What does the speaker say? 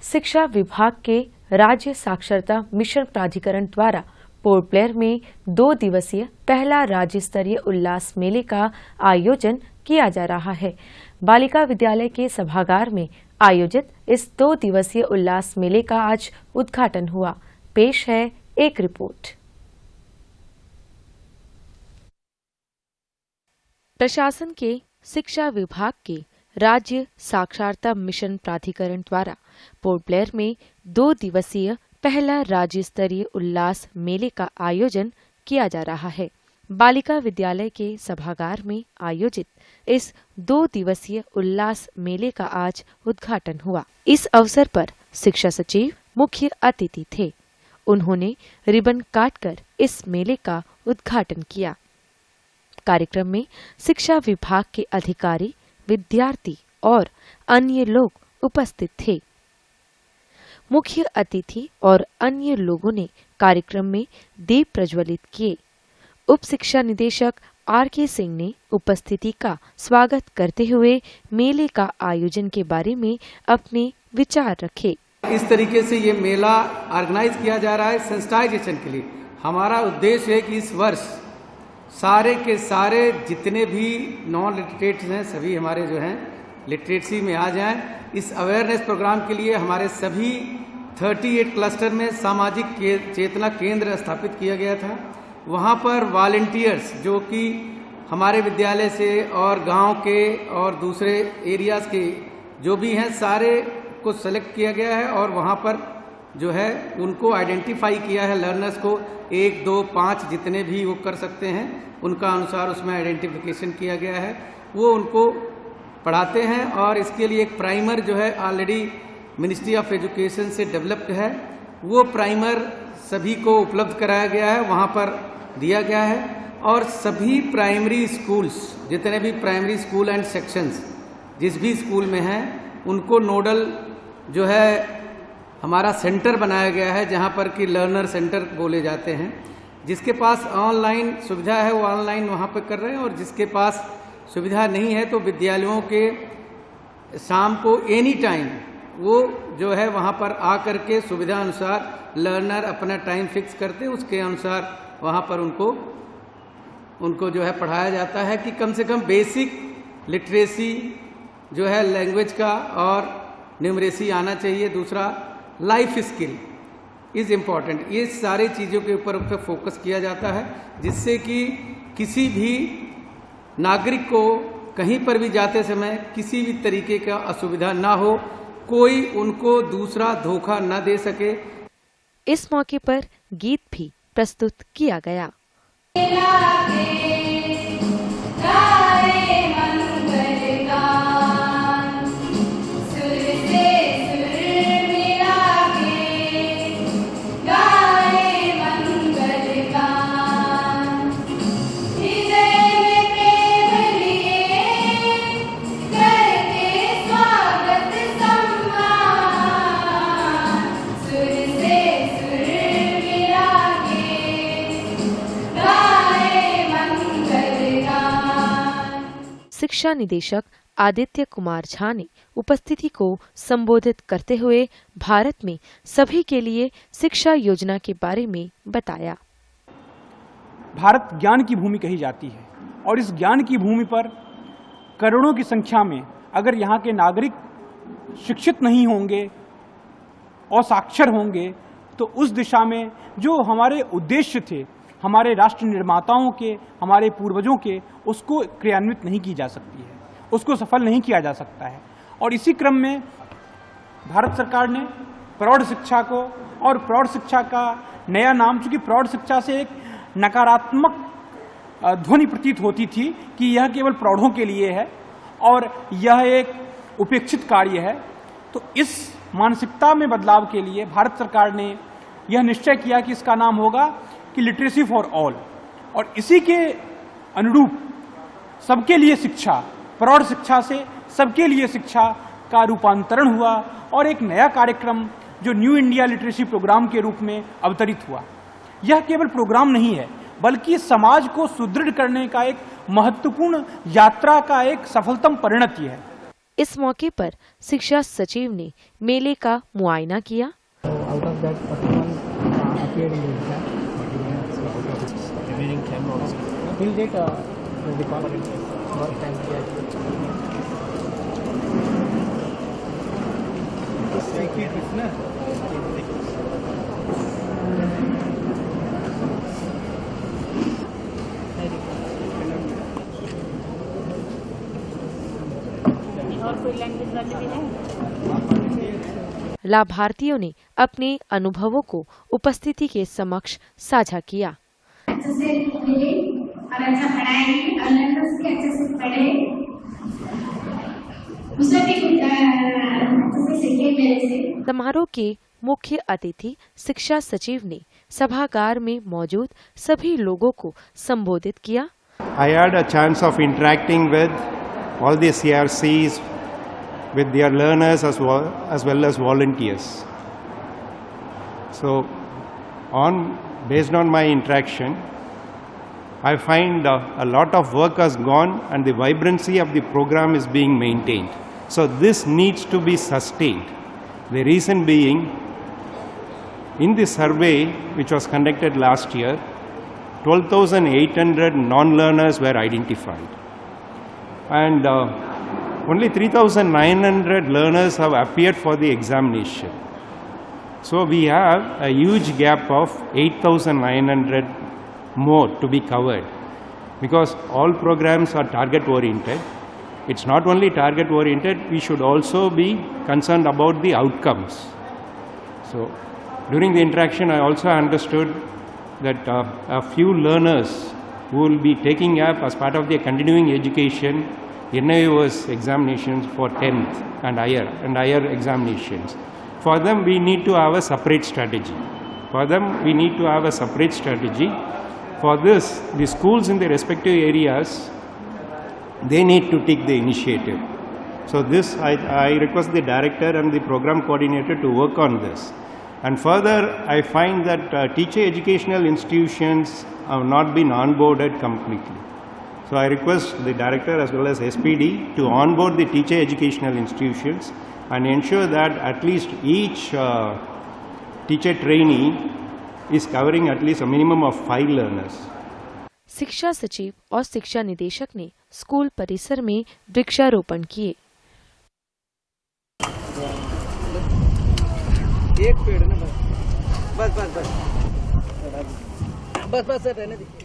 शिक्षा विभाग के राज्य साक्षरता मिशन प्राधिकरण द्वारा पोर्ट ब्लेयर में 2 दिवसीय पहला राज्य स्तरीय उल्लास मेले का आयोजन किया जा रहा है। बालिका विद्यालय के सभागार में आयोजित इस 2 दिवसीय उल्लास मेले का आज उद्घाटन हुआ। पेश है एक रिपोर्ट। प्रशासन के शिक्षा विभाग के राज्य साक्षरता मिशन प्राधिकरण द्वारा पोर्ट ब्लेयर में 2 दिवसीय पहला राज्य स्तरीय उल्लास मेले का आयोजन किया जा रहा है। बालिका विद्यालय के सभागार में आयोजित इस 2 दिवसीय उल्लास मेले का आज उद्घाटन हुआ। इस अवसर पर शिक्षा सचिव मुख्य अतिथि थे। उन्होंने रिबन काटकर इस मेले का उद्घाटन किया। कार्यक्रम में शिक्षा विभाग के अधिकारी, विद्यार्थी और अन्य लोग उपस्थित थे। मुख्य अतिथि और अन्य लोगों ने कार्यक्रम में दीप प्रज्वलित किए। उप शिक्षा निदेशक आर.के. सिंह ने उपस्थिति का स्वागत करते हुए मेले का आयोजन के बारे में अपने विचार रखे। इस तरीके से ये मेला ऑर्गेनाइज किया जा रहा है सेंसिटाइजेशन के लिए। हमारा उद्देश्य है कि इस वर्ष सारे के सारे जितने भी नॉन लिटरेट्स हैं सभी हमारे जो हैं लिटरेसी में आ जाएं। इस अवेयरनेस प्रोग्राम के लिए हमारे सभी 38 क्लस्टर में सामाजिक चेतना केंद्र स्थापित किया गया था। वहाँ पर वॉलंटियर्स जो कि हमारे विद्यालय से और गांव के और दूसरे एरियाज के जो भी हैं सारे को सेलेक्ट किया गया है और वहाँ पर जो है उनको आइडेंटिफाई किया है। लर्नर्स को 1, 2, 5 जितने भी वो कर सकते हैं उनका अनुसार उसमें आइडेंटिफिकेशन किया गया है। वो उनको पढ़ाते हैं और इसके लिए एक प्राइमर जो है ऑलरेडी मिनिस्ट्री ऑफ एजुकेशन से डेवलप्ड है। वो प्राइमर सभी को उपलब्ध कराया गया है, वहाँ पर दिया गया है। और सभी प्राइमरी स्कूल्स जितने भी प्राइमरी स्कूल एंड सेक्शंस जिस भी स्कूल में हैं उनको नोडल जो है हमारा सेंटर बनाया गया है, जहाँ पर कि लर्नर सेंटर बोले जाते हैं। जिसके पास ऑनलाइन सुविधा है वो ऑनलाइन वहाँ पर कर रहे हैं और जिसके पास सुविधा नहीं है तो विद्यालयों के शाम को एनी टाइम वो जो है वहाँ पर आ करके सुविधा अनुसार लर्नर अपना टाइम फिक्स करते, उसके अनुसार वहाँ पर उनको जो है पढ़ाया जाता है कि कम से कम बेसिक लिटरेसी जो है लैंग्वेज का और न्यूमरेसी आना चाहिए। दूसरा लाइफ स्किल इज इम्पॉर्टेंट। ये सारी चीज़ों के ऊपर फोकस किया जाता है जिससे कि किसी भी नागरिक को कहीं पर भी जाते समय किसी भी तरीके का असुविधा ना हो, कोई उनको दूसरा धोखा न दे सके। इस मौके पर गीत भी प्रस्तुत किया गया। शिक्षा निदेशक आदित्य कुमार झा ने उपस्थिति को संबोधित करते हुए भारत में सभी के लिए शिक्षा योजना के बारे में बताया। भारत ज्ञान की भूमि कही जाती है और इस ज्ञान की भूमि पर करोड़ों की संख्या में अगर यहाँ के नागरिक शिक्षित नहीं होंगे और साक्षर होंगे तो उस दिशा में जो हमारे उद्देश्य थे हमारे राष्ट्र निर्माताओं के, हमारे पूर्वजों के, उसको क्रियान्वित नहीं की जा सकती है, उसको सफल नहीं किया जा सकता है। और इसी क्रम में भारत सरकार ने प्रौढ़ शिक्षा को और प्रौढ़ शिक्षा का नया नाम, चूंकि प्रौढ़ शिक्षा से एक नकारात्मक ध्वनि प्रतीत होती थी कि यह केवल प्रौढ़ों के लिए है और यह एक उपेक्षित कार्य है, तो इस मानसिकता में बदलाव के लिए भारत सरकार ने यह निश्चय किया कि इसका नाम होगा कि लिटरेसी फॉर ऑल। और इसी के अनुरूप सबके लिए शिक्षा, प्रौढ़ शिक्षा से सबके लिए शिक्षा का रूपांतरण हुआ और एक नया कार्यक्रम जो न्यू इंडिया लिटरेसी प्रोग्राम के रूप में अवतरित हुआ। यह केवल प्रोग्राम नहीं है बल्कि समाज को सुदृढ़ करने का एक महत्वपूर्ण यात्रा का एक सफलतम परिणति है। इस मौके पर शिक्षा सचिव ने मेले का मुआयना किया। Out of that, 41 appeared in the exam. Out of its remaining 10 also. Till date, the department work time और कोई लैंग्वेज वाले भी हैं? लाभार्थियों ने अपने अनुभवों को उपस्थिति के समक्ष साझा किया। अच्छे से मिले और अच्छा पढ़ाएंगे और लर्नर्स भी अच्छे से पढ़े, उसे भी कुछ अच्छे से सीखे मेरे से। समारोह के मुख्य अतिथि शिक्षा सचिव ने सभागार में मौजूद सभी लोगों को संबोधित किया। I had a chance of interacting with all the CRCs, with their learners as well as volunteers. So, based on my interaction, I find a lot of work has gone and the vibrancy of the program is being maintained. So this needs to be sustained. The reason being, in the survey which was conducted last year, 12,800 non-learners were identified. And only 3,900 learners have appeared for the examination. So we have a huge gap of 8,900 more to be covered, because all programs are target oriented. It's not only target oriented, we should also be concerned about the outcomes. So during the interaction I also understood that a few learners who will be taking up as part of their continuing education NIOS examinations for 10th and higher examinations. For them we need to have a separate strategy. For this, the schools in the respective areas, they need to take the initiative. So this, I request the director and the program coordinator to work on this. And further, I find that teacher educational institutions have not been onboarded completely. So I request the director as well as SPD to onboard the teacher educational institutions and ensure that at least each teacher trainee is covering at least a minimum of 5 learners. शिक्षा सचिव और शिक्षा निदेशक ने school परिसर में वृक्षारोपण किए। एक पेड़ ना बस बस बस बस बस बस रहने दीजिए।